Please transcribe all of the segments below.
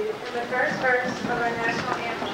salute and the first verse of our national anthem.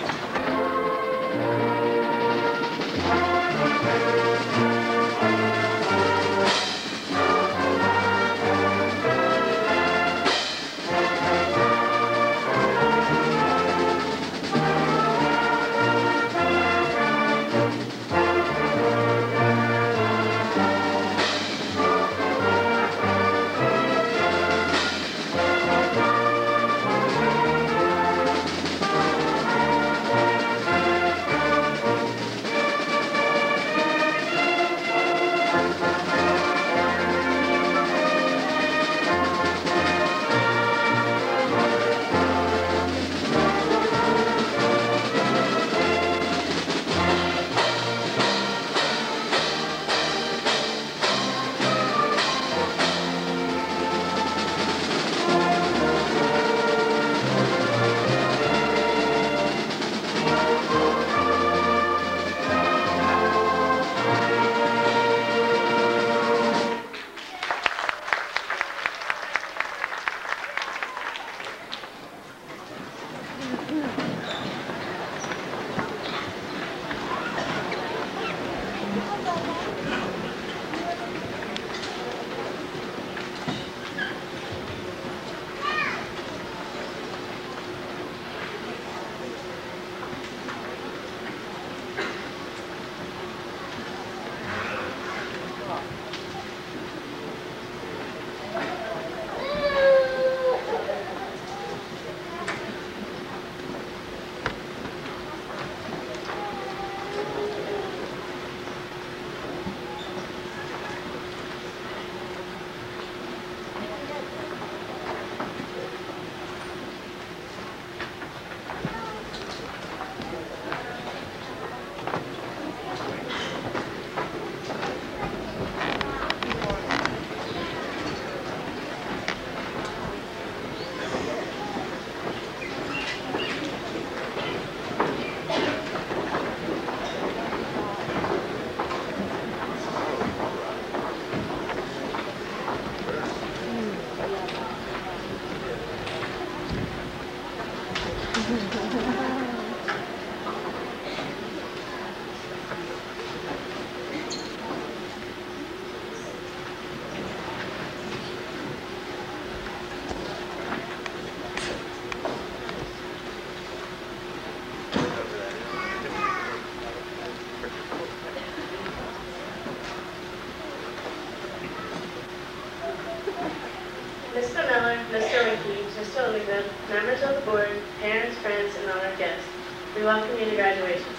Mr. Miller, Mr. Winky, Mr. Olivia, members of the board, parents, friends, and honored guests, we welcome you to graduation.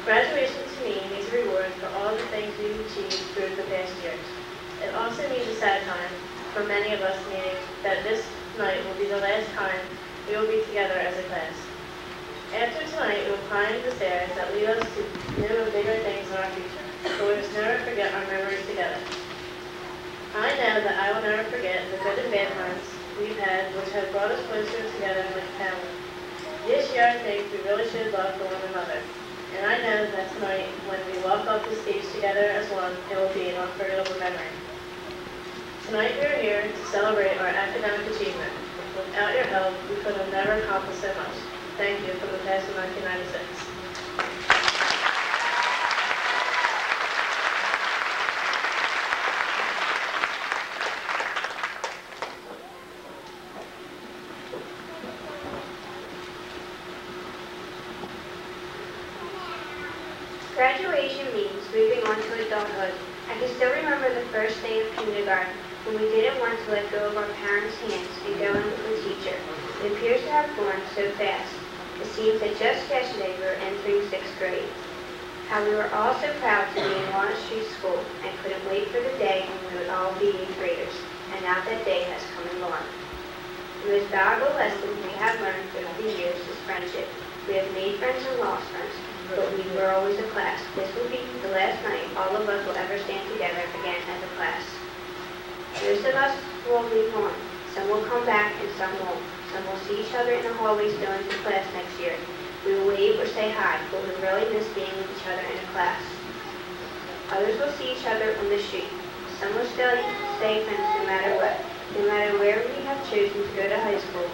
Graduation to me means a reward for all the things we've achieved through the past years. It also means a sad time for many of us, meaning that this night will be the last time we will be together as a class. After tonight, we will climb the stairs that lead us to new and bigger things in our future, but we must never forget our memories together. I know that I will never forget the good and bad times we've had, which have brought us closer together like a family. This year, I think we really should love for one another. And I know that tonight, when we walk up the stage together as one, it will be an unforgettable memory. Tonight, we are here to celebrate our academic achievement. Without your help, we could have never accomplished so much. Thank you from the class of 1996. Graduation means moving on to adulthood. I can still remember the first day of kindergarten when we didn't want to let go of our parents' hands and go in with the teacher. It appears to have gone so fast. It seems that just yesterday we were entering 6th grade. How we were all so proud to be in Walnut Street School and couldn't wait for the day when we would all be 8th graders. And now that day has come and gone. The most valuable lesson we have learned over the years is friendship. We have made friends and lost friends, but we were always a class. This will be the last night all of us will ever stand together again as a class. Most of us will leave on. Some will come back and some won't. Some will see each other in the hallways going to class next year. We will wave or say hi, but we really miss being with each other in a class. Others will see each other on the street. Some will stay friends no matter what, no matter where we have chosen to go to high school.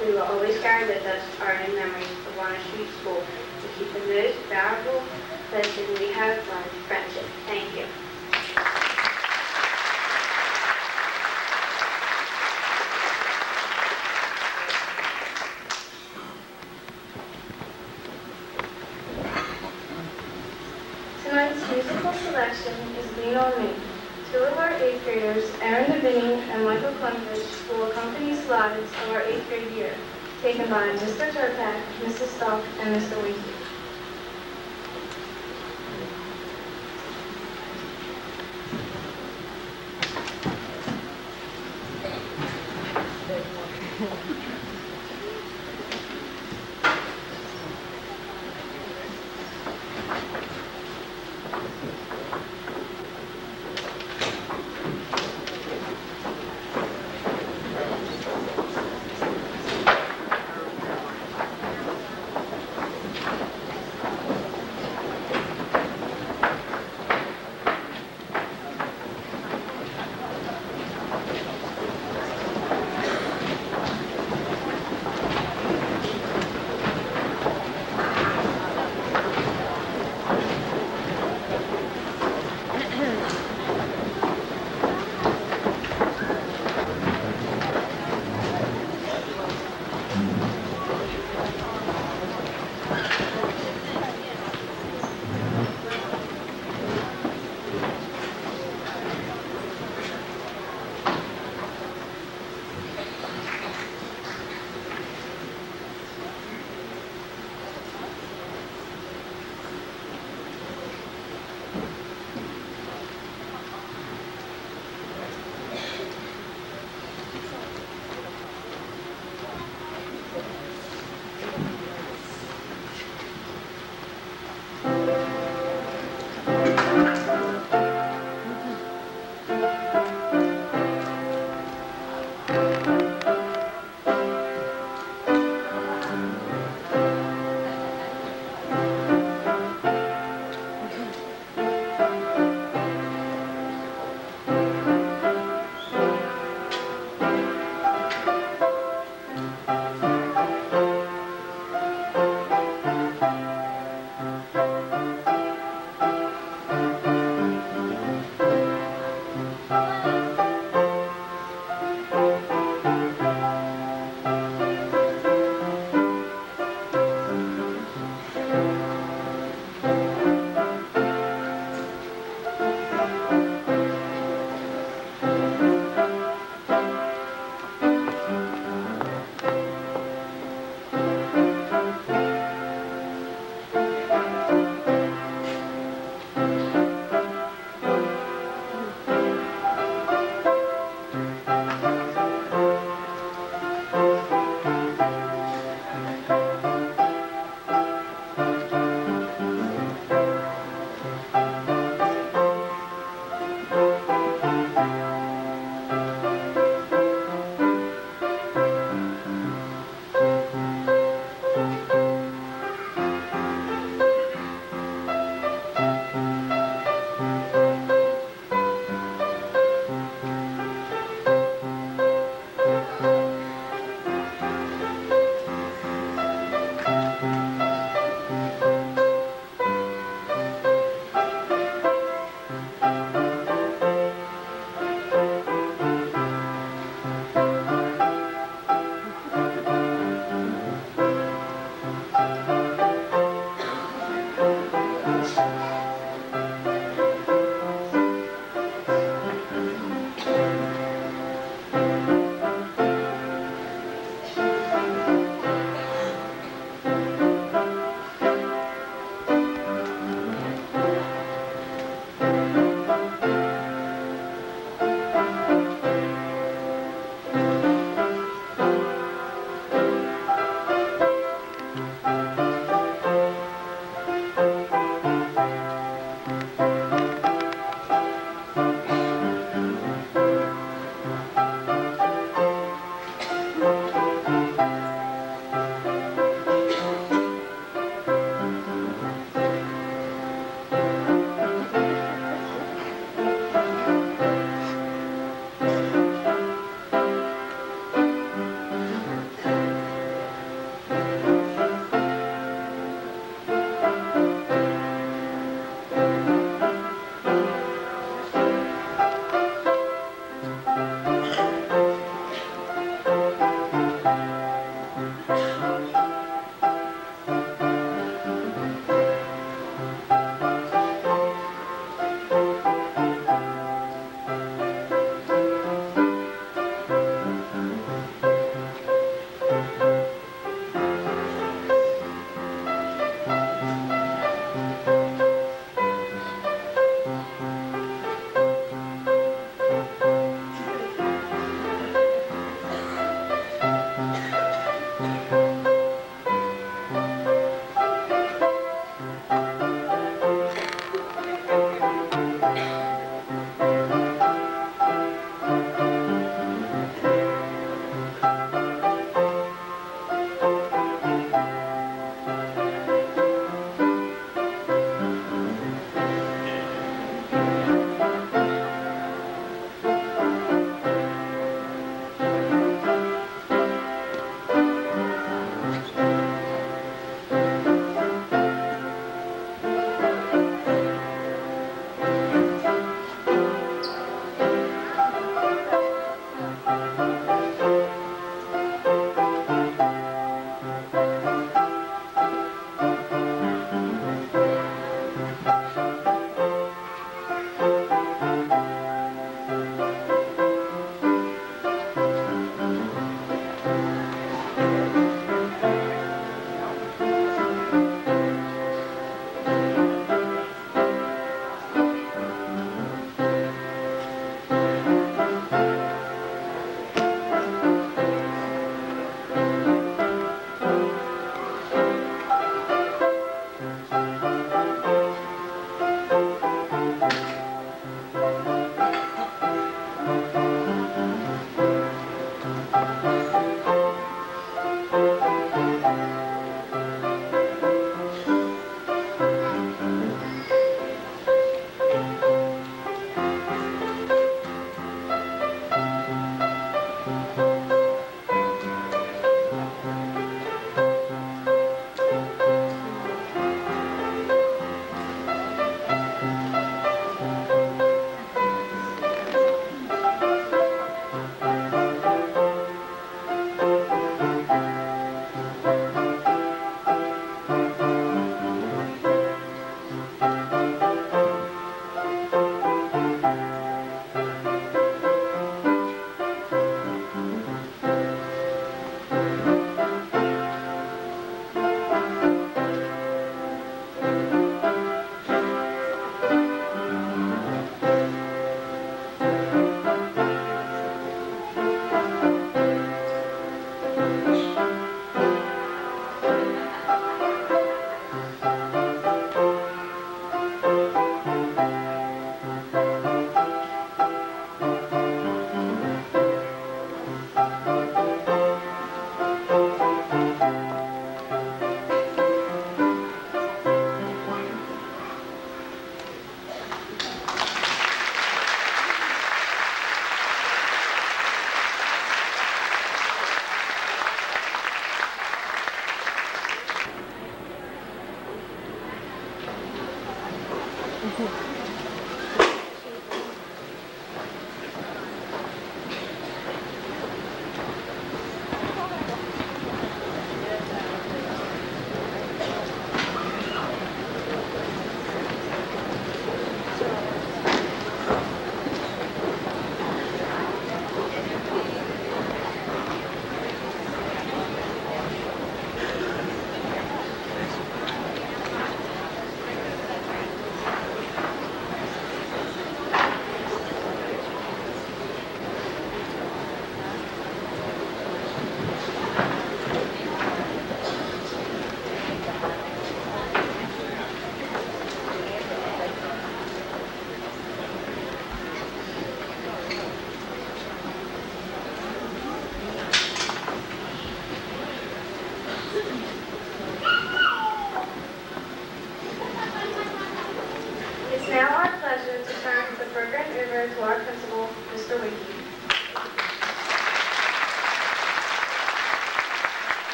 We will always carry with us our own memories of Walnut Street School and keep the most valuable lesson we have learned, friendship. Thank you. Tonight's musical selection is Lean on Me. Two of our 8th graders, Aaron Devine and Michael Clemvich, will accompany slides of our 8th grade year, taken by Mr. Turpak, Mrs. Stock, and Mr. Winky.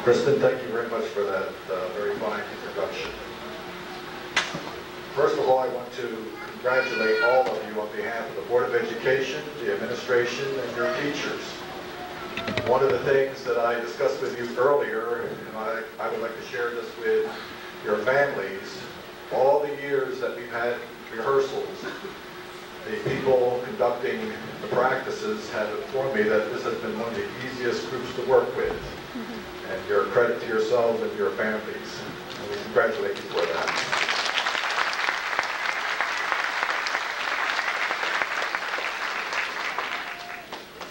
Kristen, thank you very much for that very fine introduction. First of all, I want to congratulate all of you on behalf of the Board of Education, the administration, and your teachers. One of the things that I discussed with you earlier, and I would like to share this with your families, all the years that we've had rehearsals, the people conducting the practices have informed me that this has been one of the easiest groups to work with. And you're a credit to yourselves and your families. And we congratulate you for that.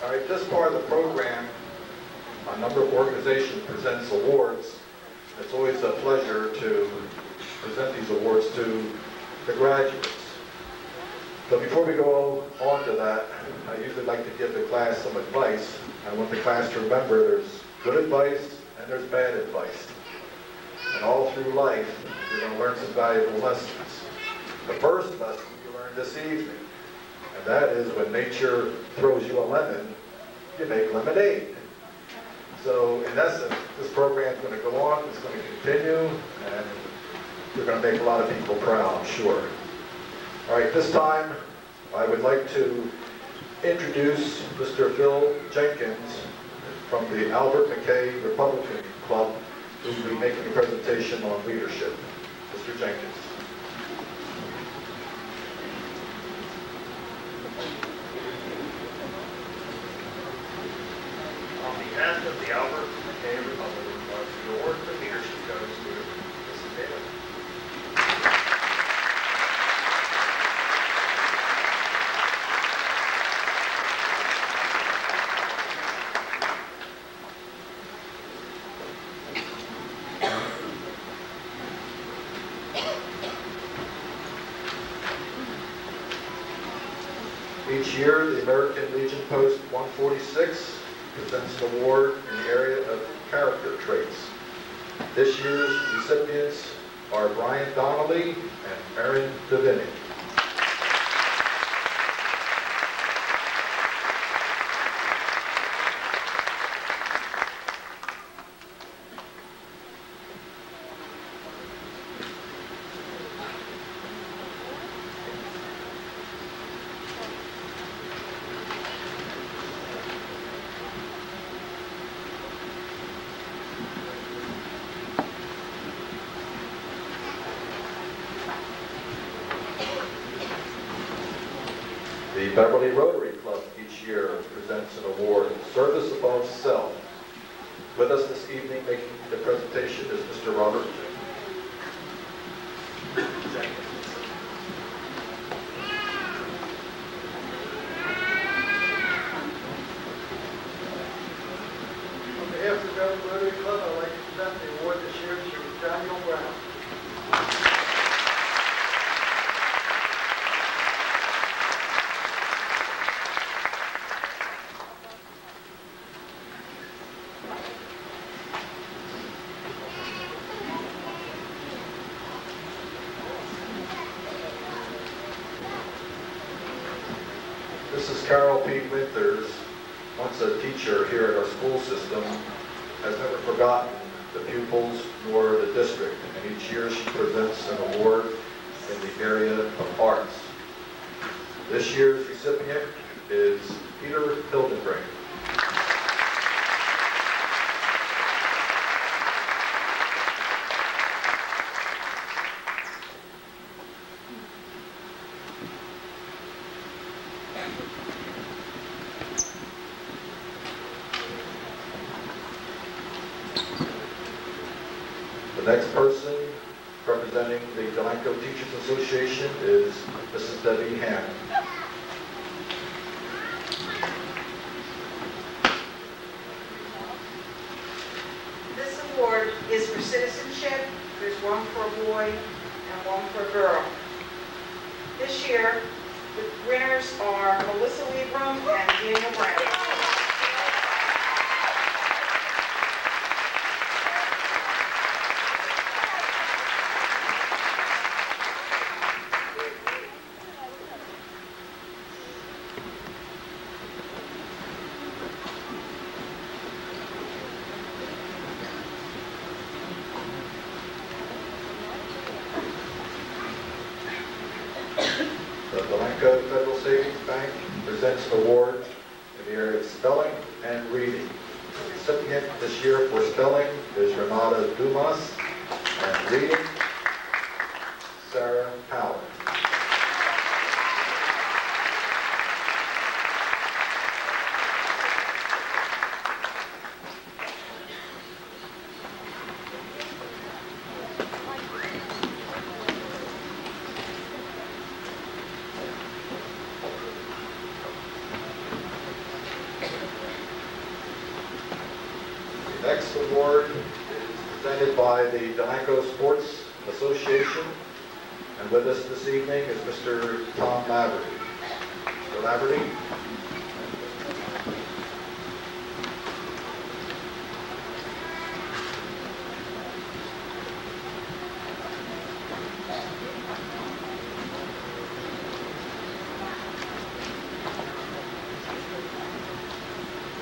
All right, this part of the program, a number of organizations presents awards. It's always a pleasure to present these awards to the graduates. So before we go on to that, I usually like to give the class some advice. I want the class to remember there's good advice and there's bad advice. And all through life, you're going to learn some valuable lessons. The first lesson you learned this evening, and that is when nature throws you a lemon, you make lemonade. So in essence, this program is going to go on, it's going to continue, and you're going to make a lot of people proud, I'm sure. All right, this time I would like to introduce Mr. Phil Jenkins from the Albert McKay Republican Club, who will be making a presentation on leadership. Mr. Jenkins. On behalf of the Albert McKay Republican Club, the award for leadership goes to Mrs. Daly. Each year, the American Legion Post 146 presents an award in the area of character traits. This year's recipients are Brian Donnelly and Erin Deviney. The Beverly Rotary Club each year presents an award, Service Above Self. With us this evening making the presentation is Mr. Robert Jenkins. On behalf of the Beverly Rotary Club, I'd like to present the award this year to Daniel Brown. Mrs. Carol P. Winters, once a teacher here at our school system, has never forgotten the pupils nor the district, and each year she presents an award in the area of arts. This year's recipient is Peter Hildenbrink. The next person representing the Delanco Teachers Association is Mrs. Debbie Hammond. This award is for citizenship. There's one for a boy and one for a girl. This year, the winners are Melissa Liebram and Daniel Brown. presents an award in the area of spelling and reading. The recipient this year for spelling is Renata Dumas, and reading, Sarah Howard. The next award is presented by the Delanco Sports Association, and with us this evening is Mr. Tom Laverty. Mr. Laverty.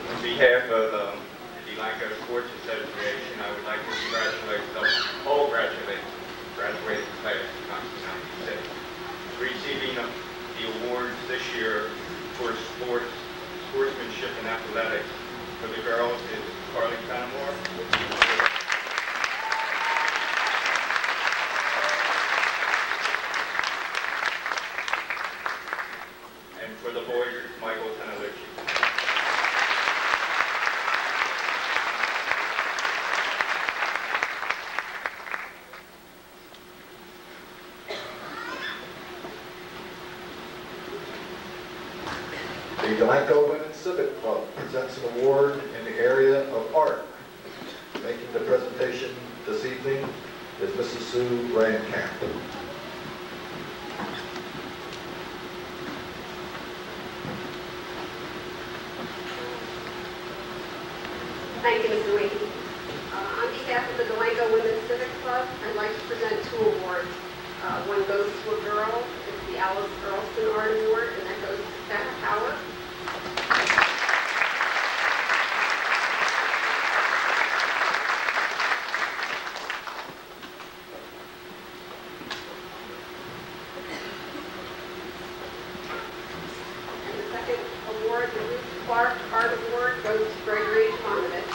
On behalf of the Delanco Sports Association, I would like to congratulate the whole graduating class of 1996. Receiving the awards this year for sportsmanship and athletics for the girls is Carly Fenimore. And for the boys, it's Michael Tenalucci. The Delanco Women's Civic Club presents an award in the area of art. Making the presentation this evening is Mrs. Sue Rayenkamp. Thank you, Mr. Wade. On behalf of the Delanco Women's Civic Club, I'd like to present 2 awards. One goes to a girl, it's the Alice Earlston Art Award, and that goes to Sarah Howard. And the second award, the Ruth Clark Art Award, goes to Gregory Ivanovich.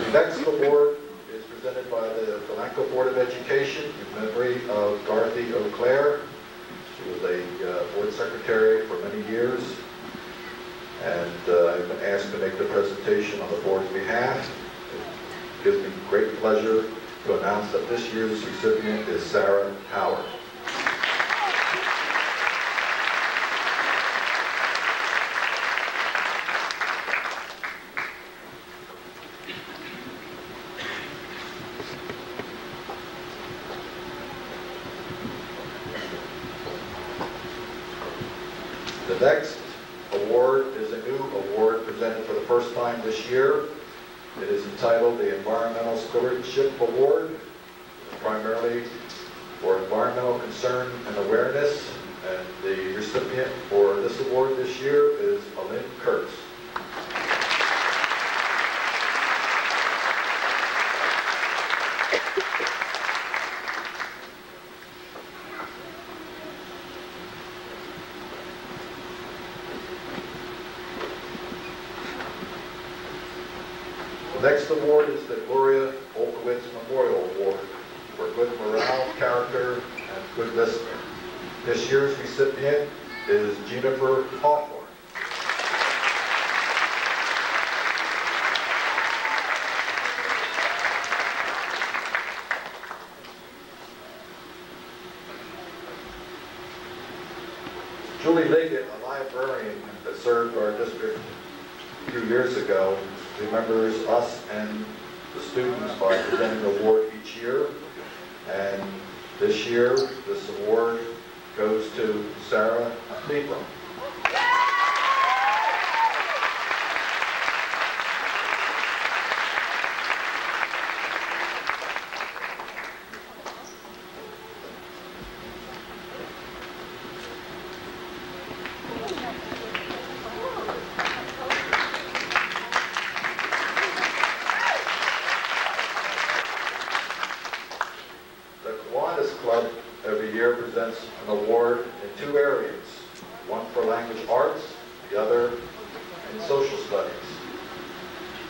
The next award is presented by the Delanco Board of Education in memory of Dorothy O'Clair. She was a board secretary for many years, and I've been asked to make the presentation on the board's behalf. It gives me great pleasure to announce that this year's recipient is Sarah Howard. The next award is a new award presented for the first time this year. It is entitled the Environmental Stewardship Award, primarily for environmental concern and awareness. And the recipient for this award this year is Alin Kurtz. The next award is the Gloria Olkowitz Memorial Award for good morale, character, and good listening. This year's recipient is Jennifer Hawthorne. Julie Liggett, a librarian that served our district a few years ago, remembers us and the students by presenting an award each year. And this year, this award goes to Sarah Liebram. two areas, one for language arts, the other in social studies.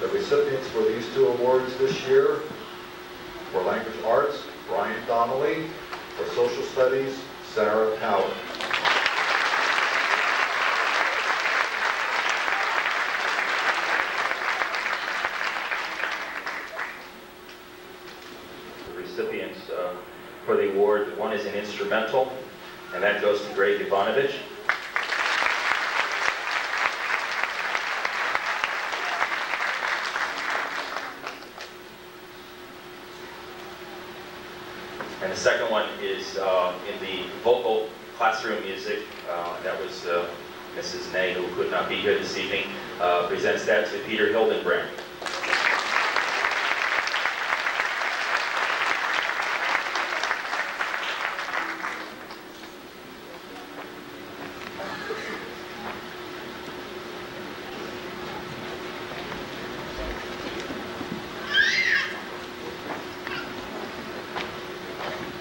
The recipients for these two awards this year, for language arts, Brian Donnelly; for social studies, Sarah Howard. The recipients for the award, one is an instrumental, and that goes to Greg Ivanovich. And the second one is in the vocal classroom music. That was Mrs. Ney, who could not be here this evening, presents that to Peter Hildenbrand.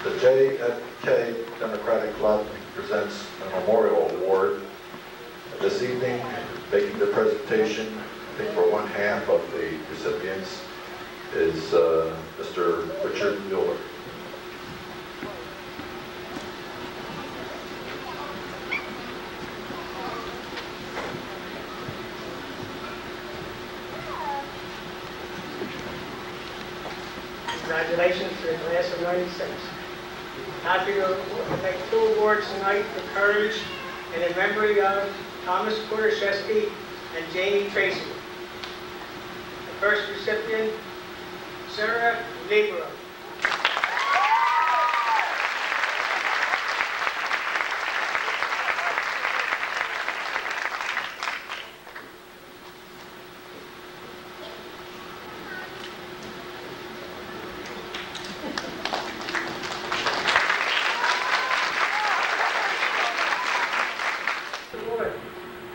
The JFK Democratic Club presents a memorial award. This evening, making the presentation, I think for one half of the recipients, is Mr. Richard Mueller. Congratulations to the class of 96. Happy to make two awards tonight for courage and in memory of Thomas Portashewski and Jamie Tracy. The first recipient, Sarah Libero.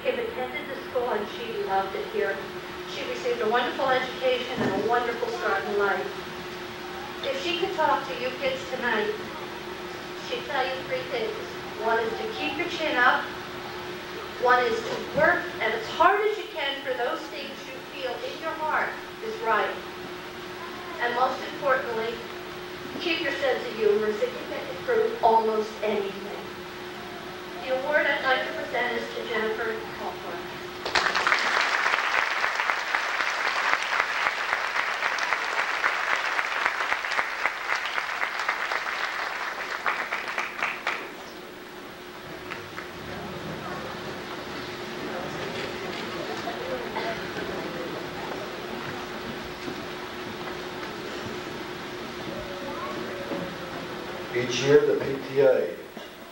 Kim attended the school and she loved it here. She received a wonderful education and a wonderful start in life. If she could talk to you kids tonight, she'd tell you three things. One is to keep your chin up. One is to work as hard as you can for those things you feel in your heart is right. And most importantly, keep your sense of humor so you can get through almost anything. The award I'd like to present is to Jennifer Hawthorne. Each year, the PTA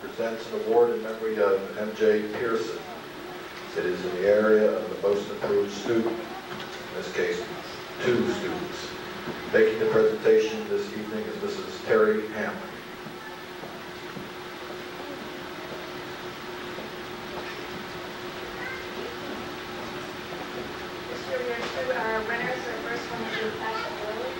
presents an award in memory of M.J. Pearson. It is in the area of the most improved student, in this case, 2 students. Making the presentation this evening is Mrs. Terry Hamlin. This year we have 2 winners. The first one is Natasha Early.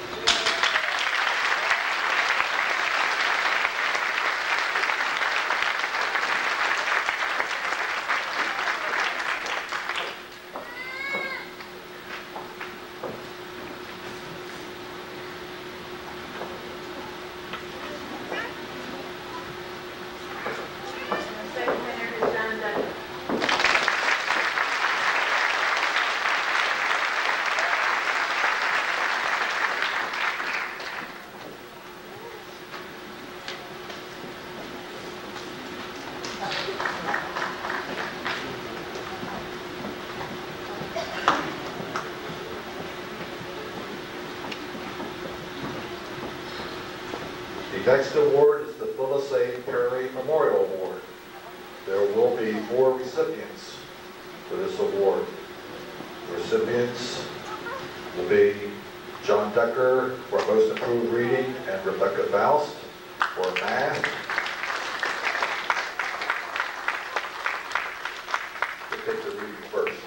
The next award is the Phyllis A. Perry Memorial Award. There will be 4 recipients for this award. The recipients will be John Decker for Most Improved Reading and Rebecca Faust for Math. We'll take the reading first.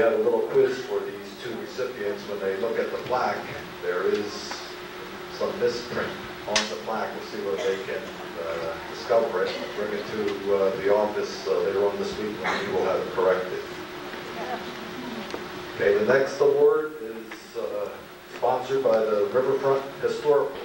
have a little quiz for these two recipients. When they look at the plaque, there is some misprint on the plaque. We'll see whether they can discover it, bring it to the office later on this week, and we will have it corrected. Okay, the next award is sponsored by the Riverfront Historical.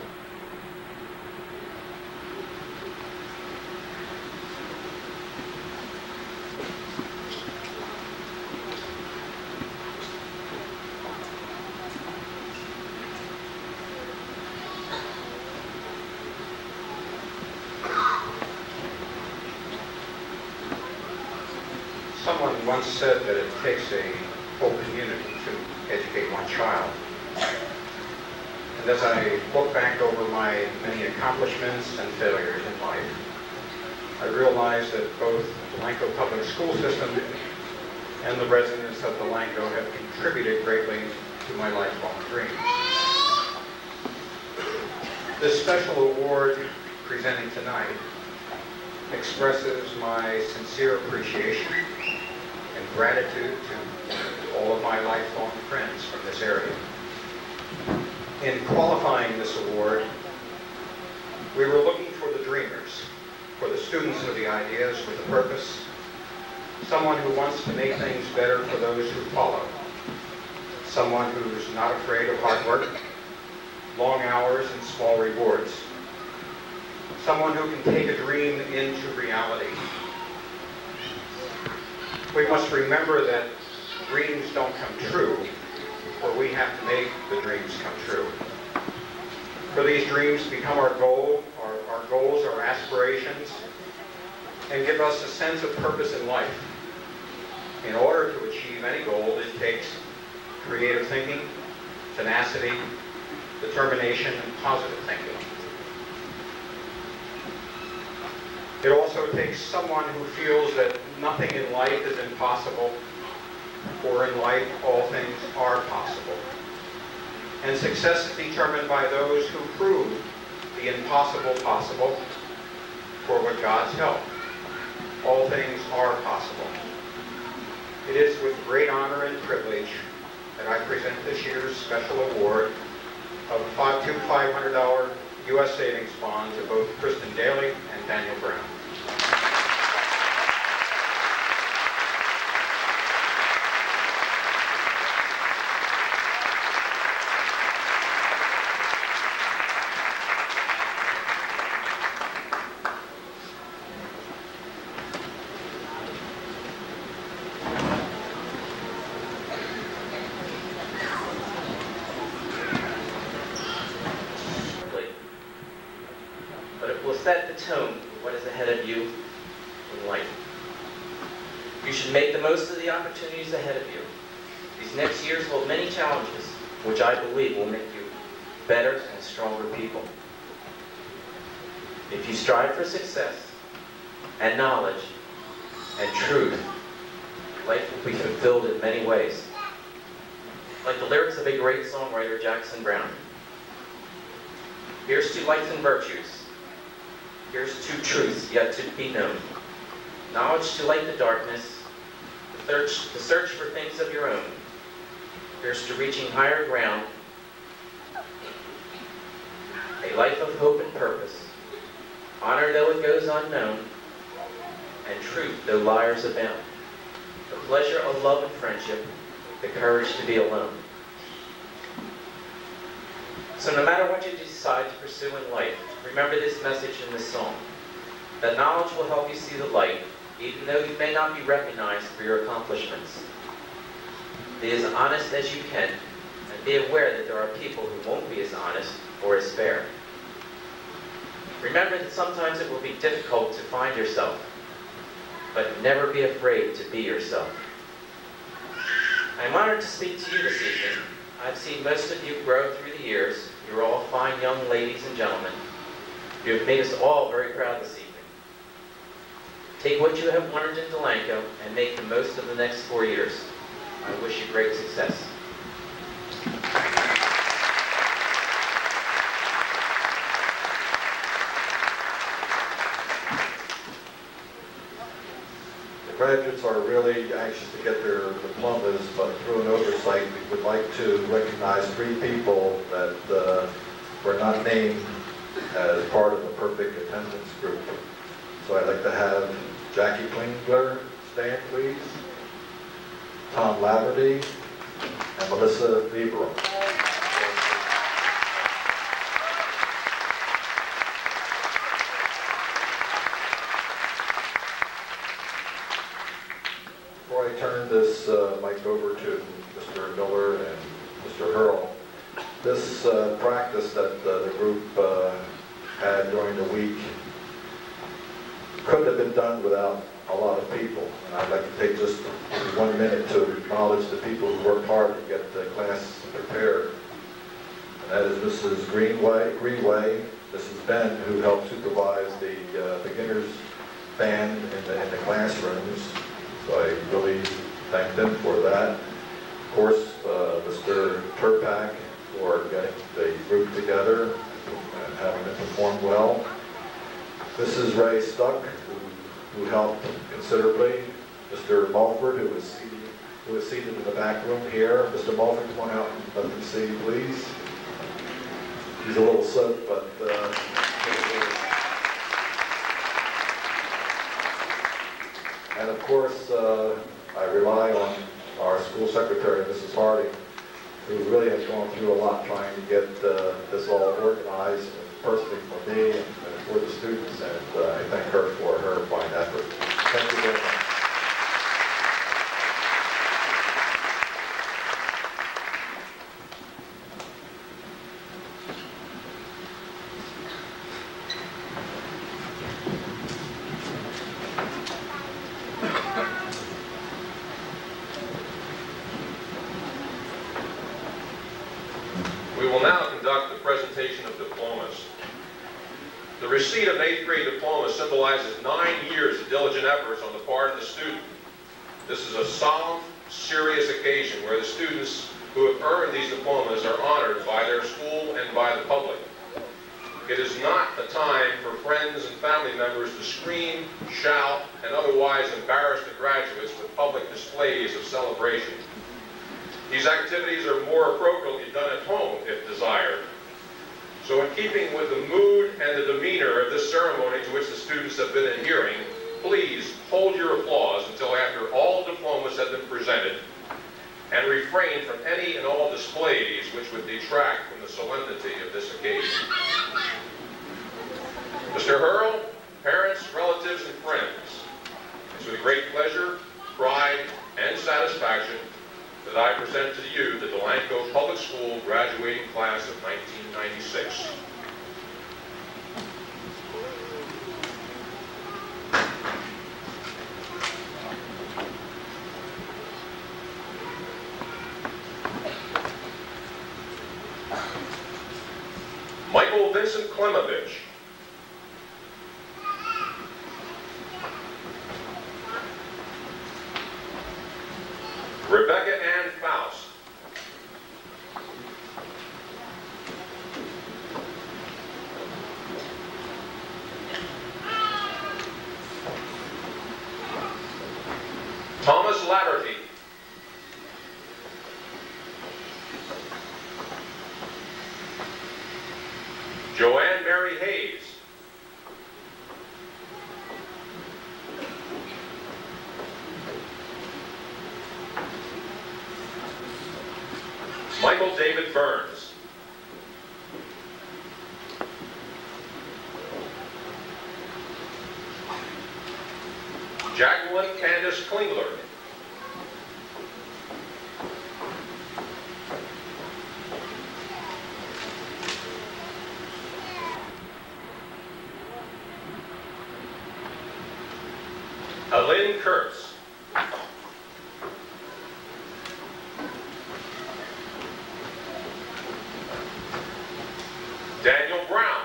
Someone once said that it takes a whole community to educate one child. And as I look back over my many accomplishments and failures in life, I realize that both the Delanco public school system and the residents of Delanco have contributed greatly to my lifelong dreams. This special award presenting tonight expresses my sincere appreciation and gratitude to all of my lifelong friends from this area. In qualifying this award, we were looking for the dreamers, for the students with the ideas, with the purpose, someone who wants to make things better for those who follow, someone who's not afraid of hard work, long hours, and small rewards, someone who can take a dream into reality. We must remember that dreams don't come true, but we have to make the dreams come true. For these dreams become our goal, our goals, our aspirations, and give us a sense of purpose in life. In order to achieve any goal, it takes creative thinking, tenacity, determination, and positive thinking. It also takes someone who feels that nothing in life is impossible, for in life all things are possible. And success is determined by those who prove the impossible possible, for with God's help, all things are possible. It is with great honor and privilege that I present this year's special award of two $500 U.S. savings bond to both Kristen Daly and Daniel Brown. But it will set the tone for what is ahead of you in life. You should make the most of the opportunities ahead of you. These next years hold many challenges, which I believe will make you better and stronger people. If you strive for success and knowledge and truth, life will be fulfilled in many ways. Like the lyrics of a great songwriter, Jackson Browne. Here's to lights and virtues. Here's to truths yet to be known. Knowledge to light the darkness. The search for things of your own. Here's to reaching higher ground. A life of hope and purpose. Honor though it goes unknown. And truth though liars abound. The pleasure of love and friendship. The courage to be alone. So no matter what you decide to pursue in life, remember this message in this song. That knowledge will help you see the light, even though you may not be recognized for your accomplishments. Be as honest as you can, and be aware that there are people who won't be as honest or as fair. Remember that sometimes it will be difficult to find yourself, but never be afraid to be yourself. I'm honored to speak to you this evening. I've seen most of you grow through the years. You're all fine young ladies and gentlemen. You have made us all very proud this evening. Take what you have learned in Delanco and make the most of the next 4 years. I wish you great success. The graduates students are really anxious to get their diplomas, but through an oversight, we would like to recognize 3 people that were not named as part of the perfect attendance group. So I'd like to have Jackie Klingler stand, please, Tom Laverty, and Melissa Lieberman. Before I turn this mic over to Mr. Miller and Mr. Hurl, this practice that the group had during the week couldn't have been done without a lot of people. And I'd like to take just 1 minute to acknowledge the people who worked hard to get the class prepared. And that is Mrs. Greenway, Mrs. Ben, who helped supervise the beginners band in the classrooms. So I really thank them for that. Of course, Mr. Turpak for getting the group together and having it perform well. Mrs. Ray Stuck, who helped considerably. Mr. Mulford, who was seated in the back room here. Mr. Mulford, come on out and let them see, please. He's a little soaked, but and of course, I rely on our school secretary, Mrs. Harding, who really has gone through a lot trying to get this all organized, personally for me and for the students, and I thank her for her fine effort. Thank you very much. We will now conduct the presentation of diplomas. The receipt of an 8th grade diploma symbolizes 9 years of diligent efforts on the part of the student. This is a solemn, serious occasion where the students who have earned these diplomas are honored by their school and by the public. It is not a time for friends and family members to scream, shout, and otherwise embarrass the graduates with public displays of celebration. These activities are more appropriately done at home if desired. So in keeping with the mood and the demeanor of this ceremony to which the students have been adhering, please hold your applause until after all diplomas have been presented and refrain from any and all displays which would detract from the solemnity of this occasion. Mr. Hurl, parents, relatives, and friends, it's with great pleasure, pride, and satisfaction that I present to you the Delanco Public School graduating class of 1996. Michael Vincent Klemovich. Rebecca Ann Faust. Thomas Laverty. Joanne Mary Hayes. Michael David Burns. Jacqueline Candace Klingler. Alin Kurtz. Daniel Brown.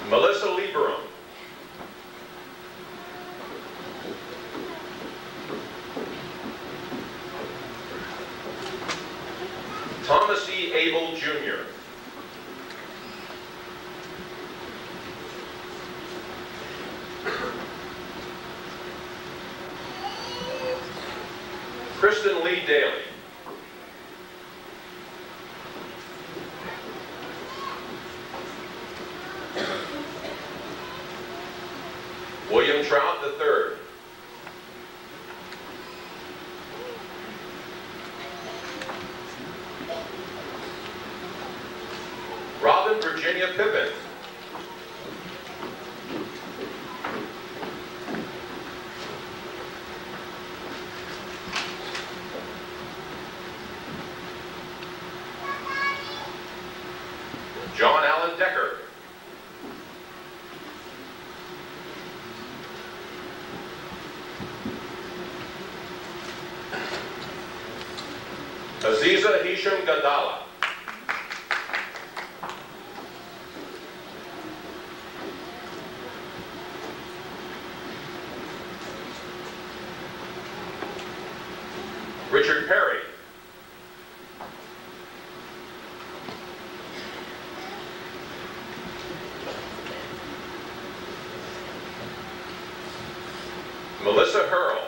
Melissa Lieberman. Thomas E. Abel, Jr. Kristen Lee Daly. William Trout III. Robin Virginia Pippin. John Allen Decker. Aziza Hisham Gandala. Richard Perry. Melissa Hurl.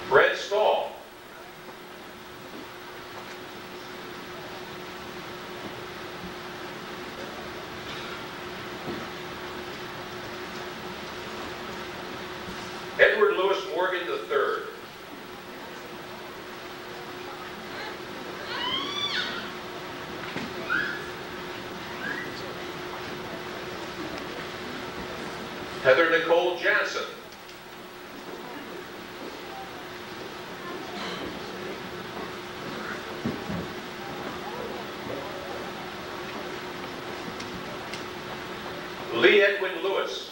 Fred Stahl. Edward Lewis Morgan III. Heather Nicole Jansen. Lee Edwin Lewis.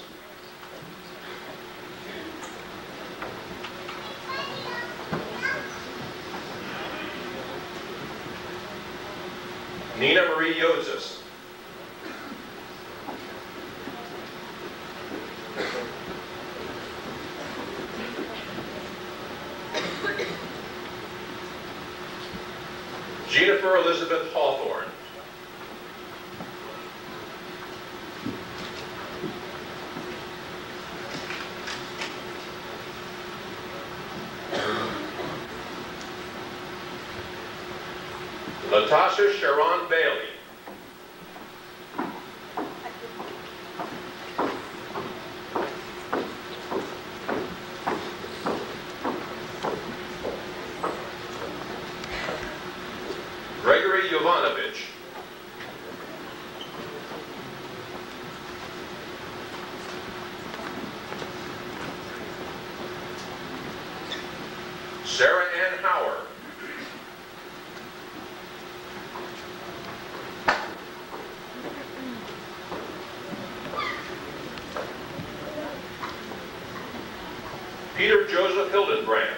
Nina Marie Yozis. Jennifer Elizabeth Hawthorne. Latasha Sharon Bailey. Gregory Jovanovich. Sarah Ann Hauer. Peter Joseph Hildenbrand.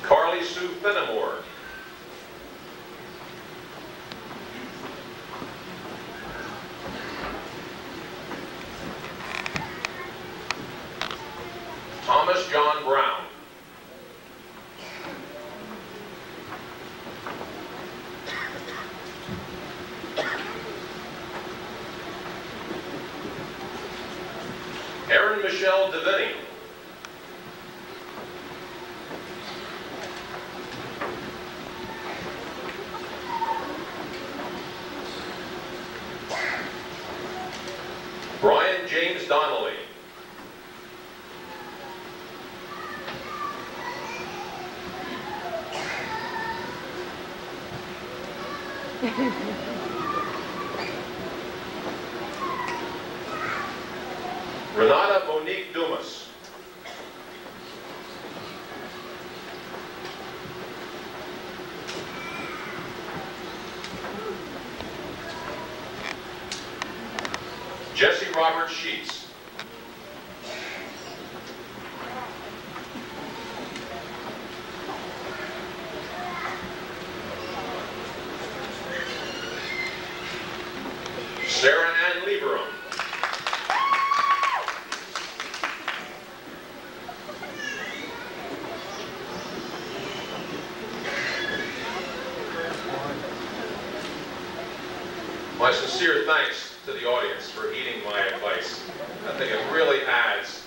Carly Sue Fenimore. Thomas John Brown. Erin Michelle Deviney. Brian James Donnelly. Renata Monique Dumas. Jesse Robert Sheets. Sarah Ann Lieberum. My sincere thanks to the audience for heeding my advice. I think it really adds